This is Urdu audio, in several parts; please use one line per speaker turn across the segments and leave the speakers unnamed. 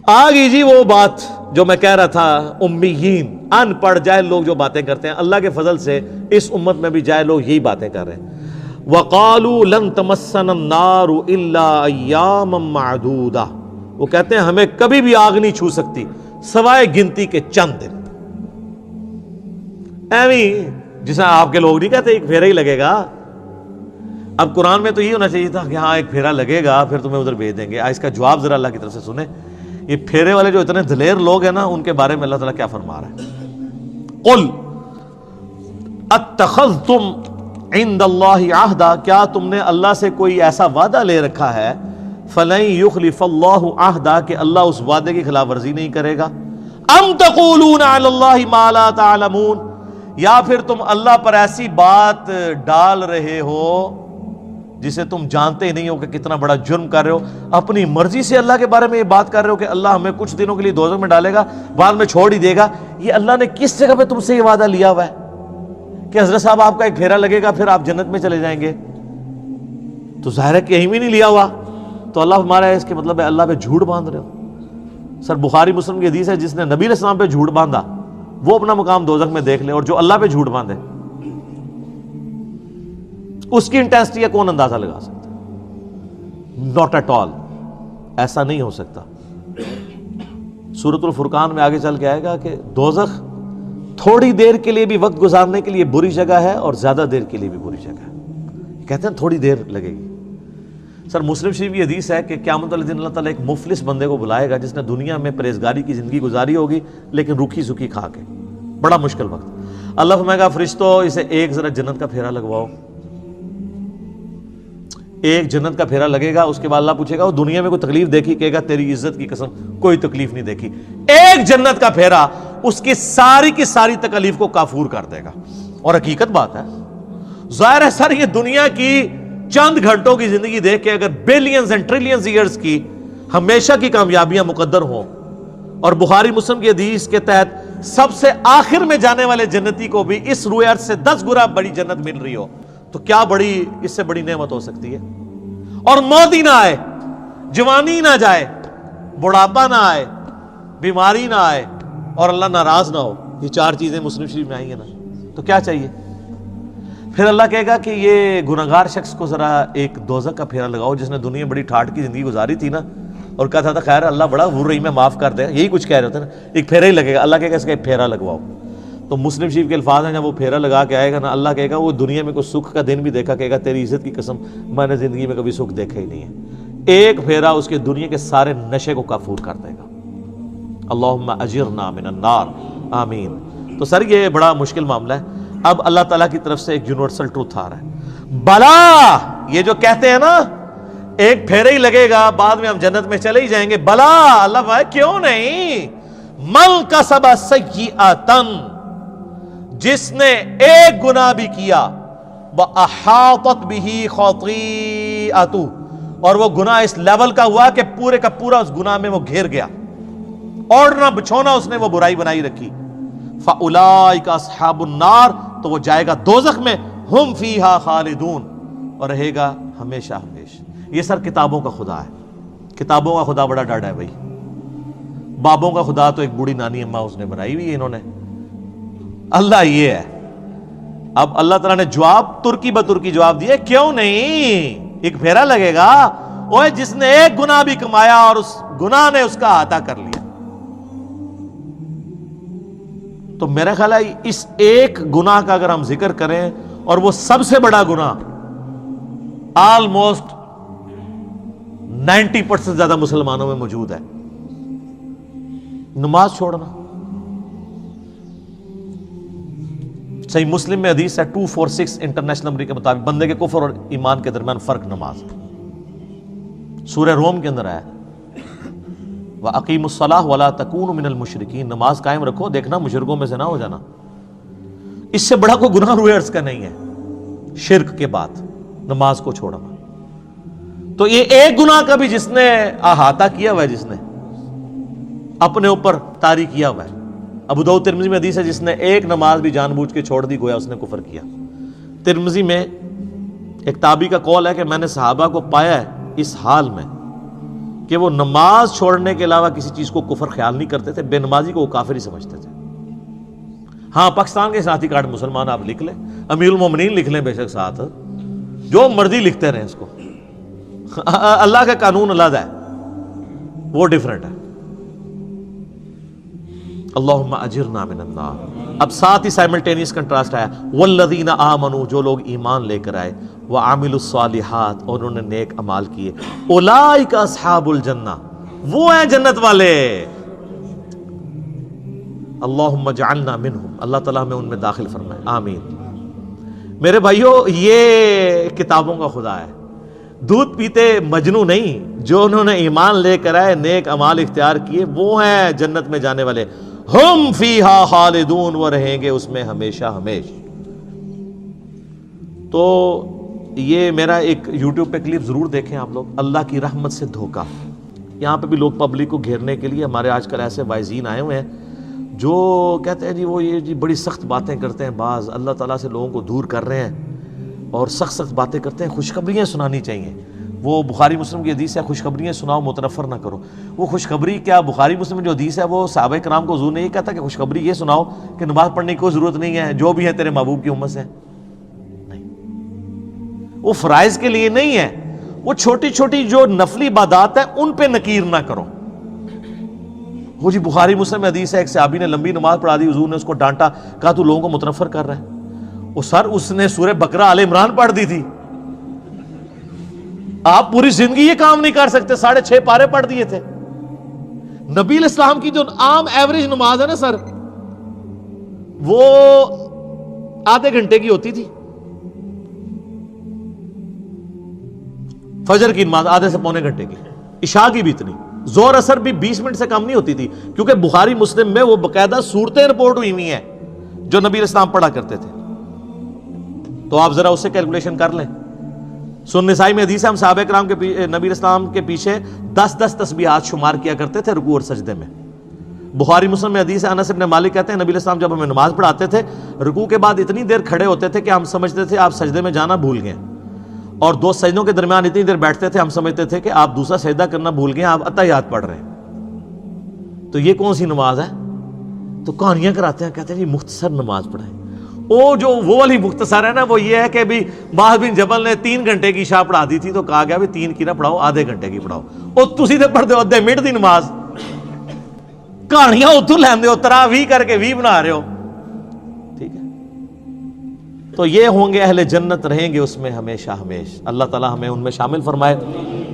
آ گئی جی وہ بات جو میں کہہ رہا تھا، امیین، ان پڑھ جاہل لوگ جو باتیں کرتے ہیں، اللہ کے فضل سے اس امت میں بھی جاہل لوگ یہی باتیں کر رہے ہیں۔ وَقَالُوا لَن تَمَسَّنَا النَّارُ إِلَّا أَيَّامًا مَّعْدُودَةً، وہ کہتے ہیں ہمیں کبھی بھی آگ نہیں چھو سکتی سوائے گنتی کے چند دن۔ ایویں جیسا آپ کے لوگ نہیں کہتے ایک پھیرا ہی لگے گا۔ اب قرآن میں تو یہ ہونا چاہیے تھا کہ ہاں ایک پھیرا لگے گا پھر تمہیں ادھر بھیج دیں گے۔ اس کا جواب ذرا اللہ کی طرف سے سنیں۔ یہ پھیرے والے جو اتنے دلیر لوگ ہیں نا، ان کے بارے میں اللہ تعالیٰ کیا فرما رہا ہے؟ قل اتخذتم عند اللہ عہدا، کیا تم نے اللہ سے کوئی ایسا وعدہ لے رکھا ہے؟ فلن یخلف اللہ عہدا، کہ اللہ اس وعدے کی خلاف ورزی نہیں کرے گا۔ ام تقولون علی اللہ ما لا تعلمون، یا پھر تم اللہ پر ایسی بات ڈال رہے ہو جسے تم جانتے ہی نہیں ہو کہ کتنا بڑا جرم کر رہے ہو۔ اپنی مرضی سے اللہ کے بارے میں یہ بات کر رہے ہو کہ اللہ ہمیں کچھ دنوں کے لیے دوزخ میں ڈالے گا، بعد میں چھوڑ ہی دے گا۔ یہ اللہ نے کس جگہ پہ تم سے یہ وعدہ لیا ہوا ہے کہ حضرت صاحب آپ کا ایک پھیرا لگے گا پھر آپ جنت میں چلے جائیں گے؟ تو ظاہر ہے کہ کہیں بھی نہیں لیا ہوا۔ تو اللہ ہمارا ہے اس کے مطلب ہے اللہ پہ جھوٹ باندھ رہے ہو۔ سر بخاری مسلم کی حدیث ہے، جس نے نبی علیہ السلام پہ جھوٹ باندھا وہ اپنا مقام دوزخ میں دیکھ لے، اور جو اللہ پہ جھوٹ باندھے اس کی انٹینسٹی کا کون اندازہ لگا سکتا ہے؟ ناٹ ایٹ آل، ایسا نہیں ہو سکتا۔ سورۃ الفرقان میں آگے چل کے آئے گا کہ دوزخ تھوڑی دیر کے لیے بھی وقت گزارنے کے لیے بری جگہ ہے اور زیادہ دیر کے لیے بھی بری جگہ ہے۔ کہتے ہیں تھوڑی دیر لگے گی۔ سر مسلم شریف کی حدیث ہے کہ قیامت والے دن اللہ تعالیٰ ایک مفلس بندے کو بلائے گا جس نے دنیا میں پرہیزگاری کی زندگی گزاری ہوگی لیکن روکھی سوکھی کھا کے، بڑا مشکل وقت۔ اللہ فرمائے گا فرشتو اسے ایک ذرا جنت کا پھیرا لگواؤ۔ ایک جنت کا پھیرا لگے گا، اس کے بعد اللہ پوچھے گا وہ دنیا میں کوئی تکلیف دیکھی؟ کہے گا تیری عزت کی قسم کوئی تکلیف نہیں دیکھی۔ ایک جنت کا پھیرا اس کی ساری تکلیف کو کافور کر دے گا۔ اور حقیقت بات ہے، ظاہر ہے سر یہ دنیا کی چند گھنٹوں کی زندگی دیکھ کے اگر بلینز اینڈ ٹریلینز ایئرز کی ہمیشہ کی کامیابیاں مقدر ہوں، اور بخاری مسلم کی حدیث کے تحت سب سے آخر میں جانے والے جنتی کو بھی اس روئے ارض سے 10 گنا بڑی جنت مل رہی ہو، تو کیا بڑی اس سے بڑی نعمت ہو سکتی ہے؟ اور موت ہی نہ آئے، جوانی نہ جائے، بڑھاپا نہ آئے، بیماری نہ آئے، اور اللہ ناراض نہ ہو۔ یہ 4 چیزیں مسلم شریف میں آئی ہیں نا، تو کیا چاہیے؟ پھر اللہ کہے گا کہ یہ گناہگار شخص کو ذرا ایک دوزخ کا پھیرا لگاؤ جس نے دنیا بڑی ٹھاٹ کی زندگی گزاری تھی نا، اور کہا تھا خیر اللہ بڑا غفور رحیم ہے معاف کر دے، یہی کچھ کہہ رہے ہوتے ہیں نا، ایک پھیرا ہی لگے گا۔ اللہ کہے گا اس کا ایک پھیرا لگواؤ۔ تو مسلم شریف کے الفاظ ہیں، جب وہ پھیرا لگا کے آئے گا نا، اللہ کہے گا وہ دنیا میں کوئی سکھ کا دن بھی دیکھا، کہے گا تیری عزت کی قسم میں نے زندگی میں کبھی سکھ دیکھا ہی نہیں ہے۔ ایک پھیرا اس کے دنیا کے سارے نشے کو کافور کر دے گا۔ اللہم اجرنا من النار، آمین۔ تو سر یہ بڑا مشکل معاملہ ہے۔ اب اللہ تعالیٰ کی طرف سے ایک یونیورسل ٹروتھ آ رہا ہے۔ بلا، یہ جو کہتے ہیں نا ایک پھیرا ہی لگے گا بعد میں ہم جنت میں چلے ہی جائیں گے، بلا، اللہ بھائی کیوں نہیں؟ من کسب سیئۃ، جس نے ایک گناہ بھی کیا، وَأَحَاطَتْ بِهِ خَطِيئَتُهُ، اور وہ گناہ اس لیول کا ہوا کہ پورے کا پورا اس گناہ میں وہ گھیر گیا، اوڑھنا بچھونا اس نے وہ برائی بنائی رکھی، فَأُولَئِكَ أَصْحَابُ النَّارِ، تو وہ جائے گا دوزخ میں، ہم فیہا خالدون، اور رہے گا ہمیشہ ہمیشہ۔ یہ سر کتابوں کا خدا ہے۔ کتابوں کا خدا بڑا ڈاڈا ہے بھائی۔ بابوں کا خدا تو ایک بوڑھی نانی اماں اس نے بنائی ہوئی ہے انہوں نے۔ اللہ یہ ہے۔ اب اللہ تعالیٰ نے جواب ترکی بترکی جواب دیا، کیوں نہیں؟ ایک پھیرا لگے گا، اوہ جس نے ایک گناہ بھی کمایا اور اس گناہ نے اس کا احاطہ کر لیا۔ تو میرا خیال ہے اس ایک گناہ کا اگر ہم ذکر کریں، اور وہ سب سے بڑا گناہ آلموسٹ 90% زیادہ مسلمانوں میں موجود ہے، نماز چھوڑنا۔ صحیح مسلم میں حدیث ہے 246 انٹرنیشنل نمبر کے مطابق، بندے کے کفر اور ایمان کے درمیان فرق نماز ہے۔ سورہ روم کے اندر آیا وَأَقِيمُوا الصَّلَاةَ وَلَا تَكُونُوا مِنَ الْمُشْرِكِينَ، نماز قائم رکھو، دیکھنا مشرکوں میں سے نہ ہو جانا۔ اس سے بڑا کوئی گناہ روئے عرض کا نہیں ہے شرک کے بعد، نماز کو چھوڑنا۔ تو یہ ایک گناہ کا بھی جس نے احاطہ کیا ہوا ہے، جس نے اپنے اوپر طاری کیا ہوا ہے۔ ابو داؤد ترمذی میں حدیث ہے جس نے ایک نماز بھی جان بوجھ کے چھوڑ دی گویا اس نے کفر کیا۔ ترمذی میں ایک تابعی کا قول ہے کہ میں نے صحابہ کو پایا ہے اس حال میں کہ وہ نماز چھوڑنے کے علاوہ کسی چیز کو کفر خیال نہیں کرتے تھے، بے نمازی کو وہ کافر ہی سمجھتے تھے۔ ہاں پاکستان کے شناختی کارڈ مسلمان آپ لکھ لیں، امیر المومنین لکھ لیں بے شک ساتھ، جو مرضی لکھتے رہیں اس کو، اللہ کا قانون علیحدہ ہے، وہ ڈیفرنٹ ہے۔ اللہم اجرنا من النار۔ اب ساتھ ہی سائملٹینیس کنٹراسٹ آیا، والذین آمنوا، جو لوگ ایمان لے کر آئے، وعملوا الصالحات، اور انہوں نے نیک اعمال کیے، اولئک اصحاب الجنہ، وہ ہیں جنت والے۔ اللہم اجعلنا منہم، اللہ تعالیٰ ہمیں ان میں داخل فرمائے، آمین۔ میرے بھائیو، یہ کتابوں کا خدا ہے، دودھ پیتے مجنو نہیں، جو انہوں نے ایمان لے کر آئے، نیک اعمال اختیار کیے، وہ ہیں جنت میں جانے والے، ہم فیہا خالدون، وہ رہیں گے اس میں ہمیشہ ہمیشہ۔ تو یہ میرا ایک یوٹیوب پہ کلپ ضرور دیکھیں آپ لوگ، اللہ کی رحمت سے دھوکہ۔ یہاں پہ بھی لوگ پبلک کو گھیرنے کے لیے ہمارے آج کل ایسے وائزین آئے ہوئے ہیں جو کہتے ہیں جی وہ یہ جی بڑی سخت باتیں کرتے ہیں، بعض اللہ تعالیٰ سے لوگوں کو دور کر رہے ہیں اور سخت سخت باتیں کرتے ہیں، خوشخبریاں سنانی چاہیے۔ وہ بخاری مسلم کی حدیث ہے، خوشخبریاں سناؤ متنفر نہ کرو۔ وہ خوشخبری کیا، بخاری مسلم میں جو حدیث ہے وہ صحابہ کرام کو حضور نے یہ کہتا کہ خوشخبری یہ سناؤ کہ نماز پڑھنے کی کوئی ضرورت نہیں ہے، جو بھی ہے تیرے محبوب کی امت سے؟ نہیں، وہ فرائض کے لیے نہیں ہے، وہ چھوٹی چھوٹی جو نفلی عبادات ہیں ان پہ نکیر نہ کرو۔ وہ جی بخاری مسلم میں حدیث ہے، ایک صحابی نے لمبی نماز پڑھا دی، حضور نے اس کو ڈانٹا، کہا تو لوگوں کو متنفر کر رہا ہے۔ وہ سر اس نے سورہ بقرہ آل عمران پڑھ دی تھی، آپ پوری زندگی یہ کام نہیں کر سکتے، 6.5 پارے پڑھ دیے تھے۔ نبی علیہ السلام کی جو عام ایوریج نماز ہے نا سر، وہ آدھے گھنٹے کی ہوتی تھی، فجر کی نماز آدھے سے پونے گھنٹے کی، عشاء کی بھی اتنی، زور اثر بھی 20 منٹ سے کم نہیں ہوتی تھی، کیونکہ بخاری مسلم میں وہ باقاعدہ صورتیں رپورٹ ہوئی ہوئی ہیں جو نبی علیہ السلام پڑھا کرتے تھے۔ تو آپ ذرا اس سے کیلکولیشن کر لیں۔ سنن نسائی میں حدیث ہے، ہم صحابہ کرام کے نبی علیہ السلام کے پیچھے 10 تسبیحات شمار کیا کرتے تھے رکوع اور سجدے میں۔ بخاری مسلم میں حدیث ہے، انس بن مالک کہتے ہیں نبی علیہ السلام جب ہمیں نماز پڑھاتے تھے، رکوع کے بعد اتنی دیر کھڑے ہوتے تھے کہ ہم سمجھتے تھے آپ سجدے میں جانا بھول گئے، اور 2 سجدوں کے درمیان اتنی دیر بیٹھتے تھے ہم سمجھتے تھے کہ آپ دوسرا سجدہ کرنا بھول گئے، آپ اتحیات پڑھ رہے ہیں۔ تو یہ کون سی نماز ہے؟ تو کہانیاں کراتے ہیں، کہتے ہیں جی مختصر نماز پڑھائیں۔ وہ والی مختصر ہے نا، وہ یہ ہے کہ بھی معاذ بن جبل نے 3 گھنٹے کی عشاء پڑھا دی تھی تو کہا گیا بھی 3 کی نہ پڑھاؤ، آدھے گھنٹے کی پڑھاؤ۔ اور تسی تے پڑھتے ہو آدھے منٹ دی نماز، کہانیاں اتوں لیندے ہو، تراویح کر کے 20 بنا رہے ہو، ٹھیک ہے؟ تو یہ ہوں گے اہل جنت، رہیں گے اس میں ہمیشہ ہمیشہ۔ اللہ تعالی ہمیں ان میں شامل فرمائے۔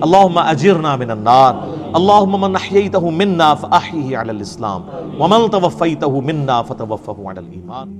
اللہم اجرنا من النار، اللہم من احییتہ منا فاحیہ علی الاسلام، ومن توفیتہ منا فتوفہ علی الایمان۔